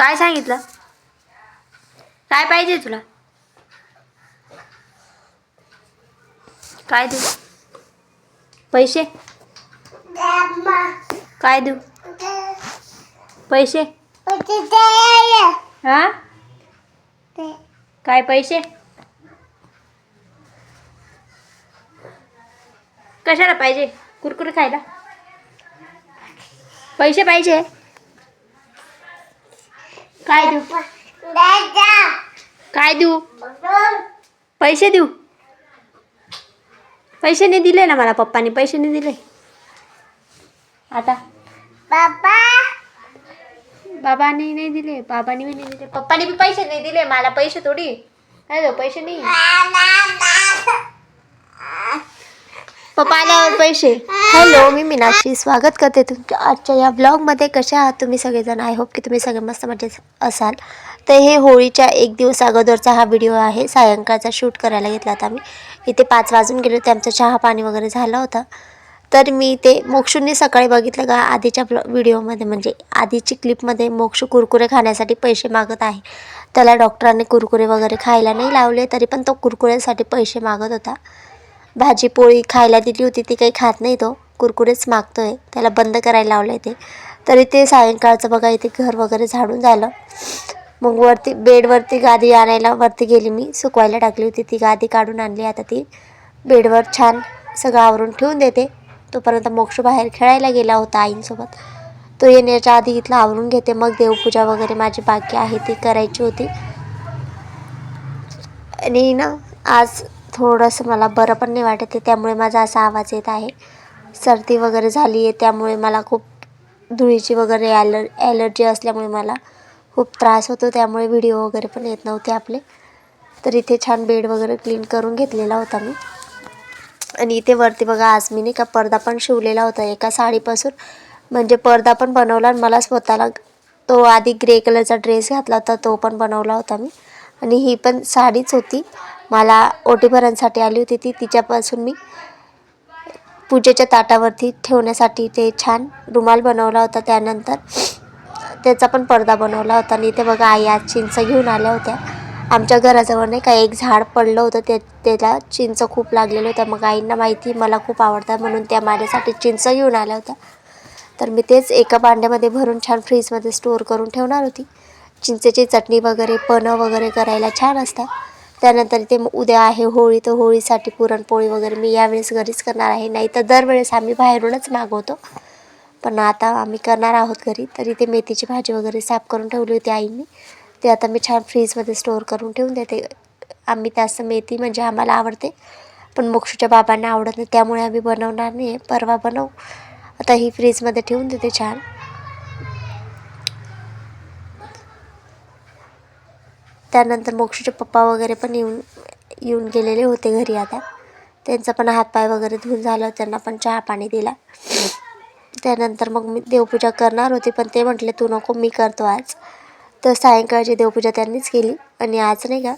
काय सांगितलं? काय पाहिजे तुला? काय देऊ? पैसे? काय देऊ? पैसे? हा? काय पैसे? कशाला पाहिजे? कुरकुरे खायला? पैसे पाहिजे? काय देऊ? काय देऊ? पैसे देऊ? पैसे नाही दिले ना मला, पप्पानी पैसे नाही दिले. आता बाबांनी नाही दिले, बाबांनी भी नाही दिले, पप्पानी भी पैसे नाही दिले. मला पैसे थोडी काय देऊ? पैसे नाही. पप्पा आल्यावर पैसे. हॅलो, मी मीनाक्षी स्वागत करते तुमच्या आजच्या या ब्लॉगमध्ये. कशा आहात तुम्ही सगळेजण? आय होप की तुम्ही सगळे मस्त मजेत असाल. तर हे होळीच्या एक दिवस अगोदरचा हा व्हिडिओ आहे. सायंकाळचा शूट करायला घेतला होता मी. इथे 5 वाजून गेले होते, आमचं चहा पाणी वगैरे झालं होतं. तर मी ते मोक्षूंनी सकाळी बघितलं का आधीच्या व्हिडिओमध्ये, म्हणजे आधीची क्लिपमध्ये मोक्षू कुरकुरे खाण्यासाठी पैसे मागत आहे. त्याला डॉक्टरांनी कुरकुरे वगैरे खायला नाही लावले, तरी पण तो कुरकुरेसाठी पैसे मागत होता. भाजी पोळी खायला दिली होती, ती काही खात नाही, तो कुरकुरेच मागतोय. त्याला बंद करायला लावलं ते. तरी ते सायंकाळचं बघा, इथे घर वगैरे झाडून झालं. मग वरती बेडवरती गादी आणायला वरती गेली, मी सुकवायला टाकली होती, ती गादी काढून आणली. आता ती बेडवर छान सगळं आवरून ठेवून देते. तोपर्यंत मोक्ष बाहेर खेळायला गेला होता आईंसोबत. तो येण्याच्या आधी इथलं आवरून घेते. मग देवपूजा वगैरे माझी बाकी आहे ती करायची होती. आणि ना आज थोडंसं मला बरं पण नाही वाटत आहे, त्यामुळे माझा असा आवाज येत आहे. सर्दी वगैरे झाली आहे, त्यामुळे मला खूप धुळीची वगैरे ॲलर्जी असल्यामुळे मला खूप त्रास होतो, त्यामुळे व्हिडिओ वगैरे पण येत नव्हते आपले. तर इथे छान बेड वगैरे क्लीन करून घेतलेला होता मी. आणि इथे वरती बघा, आज मी नाही का पडदा पण शिवलेला होता एका साडीपासून. म्हणजे पडदा पण बनवला आणि मला स्वतःला तो आधी ग्रे कलरचा ड्रेस घातला होता, तो पण बनवला होता मी. आणि ही पण साडीच होती, मला ओटीभरांसाठी आली होती ती. तिच्यापासून मी पूजेच्या ताटावरती ठेवण्यासाठी ते छान रुमाल बनवला होता. त्यानंतर त्याचा पण पडदा बनवला होता. आणि इथे बघा, आई आज चिंच घेऊन आल्या होत्या. आमच्या घराजवळ नाही का एक झाड पडलं होतं, त्याला चिंच खूप लागलेलं होतं. मग आईंना माहिती मला खूप आवडतात म्हणून त्या माझ्यासाठी चिंच घेऊन आल्या होत्या. तर मी तेच एका भांड्यामध्ये भरून छान फ्रीजमध्ये स्टोअर करून ठेवणार होती. चिंचेची चटणी वगैरे पन्हं वगैरे करायला छान असतात. त्यानंतर ते उद्या आहे होळी, तर होळीसाठी पुरणपोळी वगैरे मी यावेळेस घरीच करणार आहे. नाही तर दरवेळेस आम्ही बाहेरूनच मागवतो, पण आता आम्ही करणार आहोत घरी. तरी ते मेथीची भाजी वगैरे साफ करून ठेवली होती आईंनी, ते आता मी छान फ्रीजमध्ये स्टोअर करून ठेवून देते. आम्ही जास्त मेथी म्हणजे आम्हाला आवडते, पण मोक्षूच्या बाबांना आवडत नाही, त्यामुळे आम्ही बनवणार नाही आहे. परवा बनवू. आता ही फ्रीजमध्ये ठेवून देते छान. त्यानंतर मोक्षूचे पप्पा वगैरे पण येऊन गेलेले होते घरी. आता त्यांचा पण हातपाय वगैरे धुवून झालं, त्यांना पण चहा पाणी दिला. त्यानंतर मग मी देवपूजा करणार होती, पण ते म्हटले तू नको, मी करतो आज. तर सायंकाळची देवपूजा त्यांनीच केली. आणि आज नाही का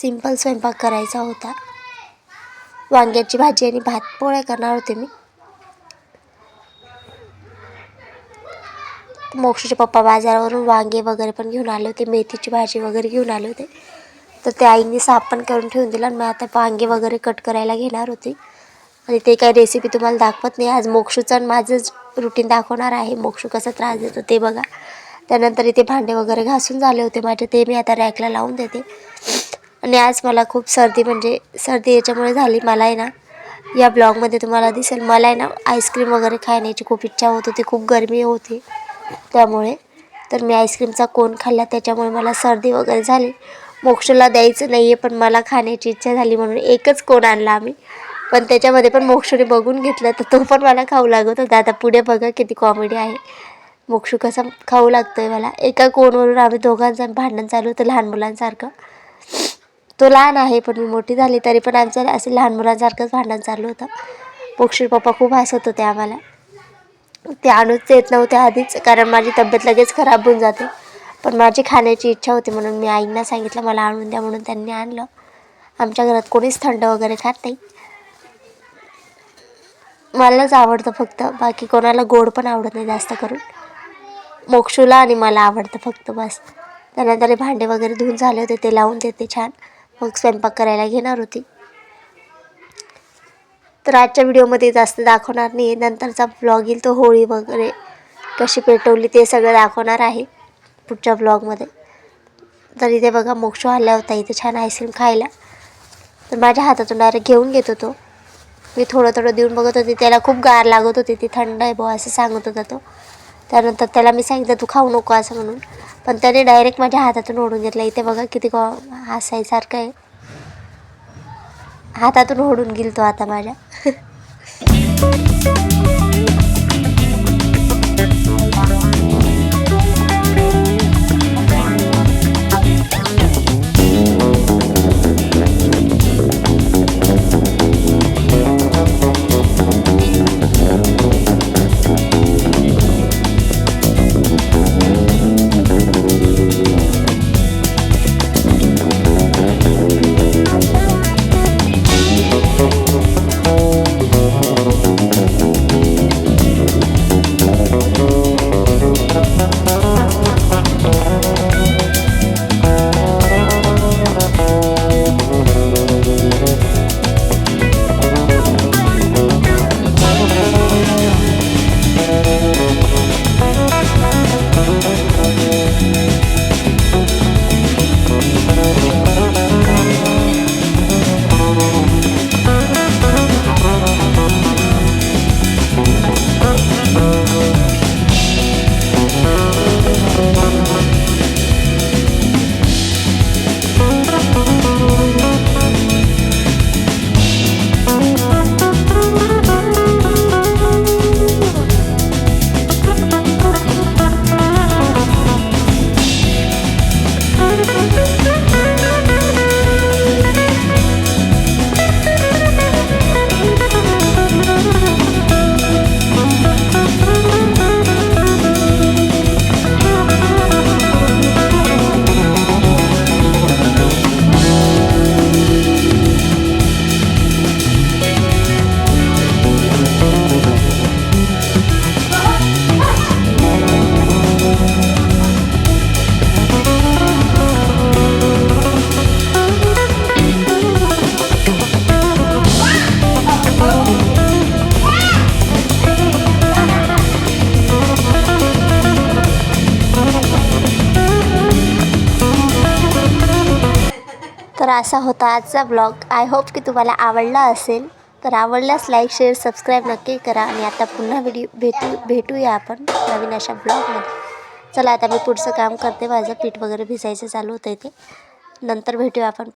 सिंपल स्वयंपाक करायचा होता. वांग्याची भाजी आणि भात पोळ्या करणार होते मी. मोक्षूचे पप्पा बाजारावरून वांगे वगैरे पण घेऊन आले होते, मेथीची भाजी वगैरे घेऊन आले होते. तर ते आईंनी साफ पण करून ठेवून दिलं. आणि मी आता वांगे वगैरे कट करायला घेणार होती. आणि ते काही रेसिपी तुम्हाला दाखवत नाही, आज मोक्षूचं आणि माझंच रुटीन दाखवणार आहे. मोक्षू कसा त्रास देतो ते बघा. त्यानंतर इथे भांडे वगैरे घासून झाले होते माझे, ते मी आता रॅकला लावून देते. आणि आज मला खूप सर्दी याच्यामुळे झाली. मला आहे ना, या ब्लॉगमध्ये तुम्हाला दिसेल, मला आहे ना आईस्क्रीम वगैरे खाण्याची खूप इच्छा होत होती, खूप गरमी होती त्यामुळे. तर मी आईस्क्रीमचा कोन खाल्ला, त्याच्यामुळे मला सर्दी वगैरे झाली. मोक्षूला द्यायचं नाही आहे, पण मला खाण्याची इच्छा झाली म्हणून एकच कोन आणला आम्ही. पण त्याच्यामध्ये पण मोक्षूने बघून घेतलं, तर तो पण मला खाऊ लागत होता. आता पुढे बघा किती कॉमेडी आहे. मोक्षू कसा खाऊ लागतो आहे मला. एका कोनवरून आम्ही दोघांचं भांडण चालू होतं लहान मुलांसारखं. तो लहान आहे, पण मी मोठी झाली, तरी पण आमचं असं लहान मुलांसारखंच भांडण चालू होतं. मोक्षू पप्पा खूप हसत होते आम्हाला. ते आणूच येत नव्हते आधीच, कारण माझी तब्येत लगेच खराब होऊन जाते. पण माझी खाण्याची इच्छा होती म्हणून मी आईंना सांगितलं मला आणून द्या, म्हणून त्यांनी आणलं. आमच्या घरात कोणीच थंड वगैरे खात नाही, मलाच आवडतं फक्त. बाकी कोणाला गोड पण आवडत नाही जास्त करून. मोक्षूला आणि मला आवडतं फक्त बस. त्यानंतर हे भांडे वगैरे धुवून झाले होते ते लावून देते छान, मग स्वयंपाक करायला घेणार होती. तर आजच्या व्हिडिओमध्ये जास्त दाखवणार नाही, नंतरचा व्लॉग येईल तो होळी वगैरे कशी पेटवली ते सगळं दाखवणार आहे पुढच्या व्लॉगमध्ये. तर इथे बघा मोक्षू आला होता इथे छान आईस्क्रीम खायला, तर माझ्या हातातून डायरेक्ट घेऊन घेत होतो. मी थोडं थोडं देऊन बघत होते, त्याला खूप गार लागत होती, ती थंड आहे बुवा असं सांगत होता तो. त्यानंतर त्याला मी सांगितलं तू खाऊ नको असं म्हणून, पण त्याने डायरेक्ट माझ्या हातातून ओढून घेतला. इथे बघा किती हसायसारखं आहे, हातातून ओढून गेल तो आता माझ्या. तर असा होता आजचा ब्लॉग. आय होप की तुम्हाला आवडला असेल. तर आवडल्यास लाईक शेअर सबस्क्राईब नक्की करा. आणि आता पुन्हा भेटूया आपण नवीन अशा ब्लॉगमध्ये. चला आता मी पुढचं काम करते, माझं पीठ वगैरे भिजायचं चालू होतं इथे. नंतर भेटूया आपण.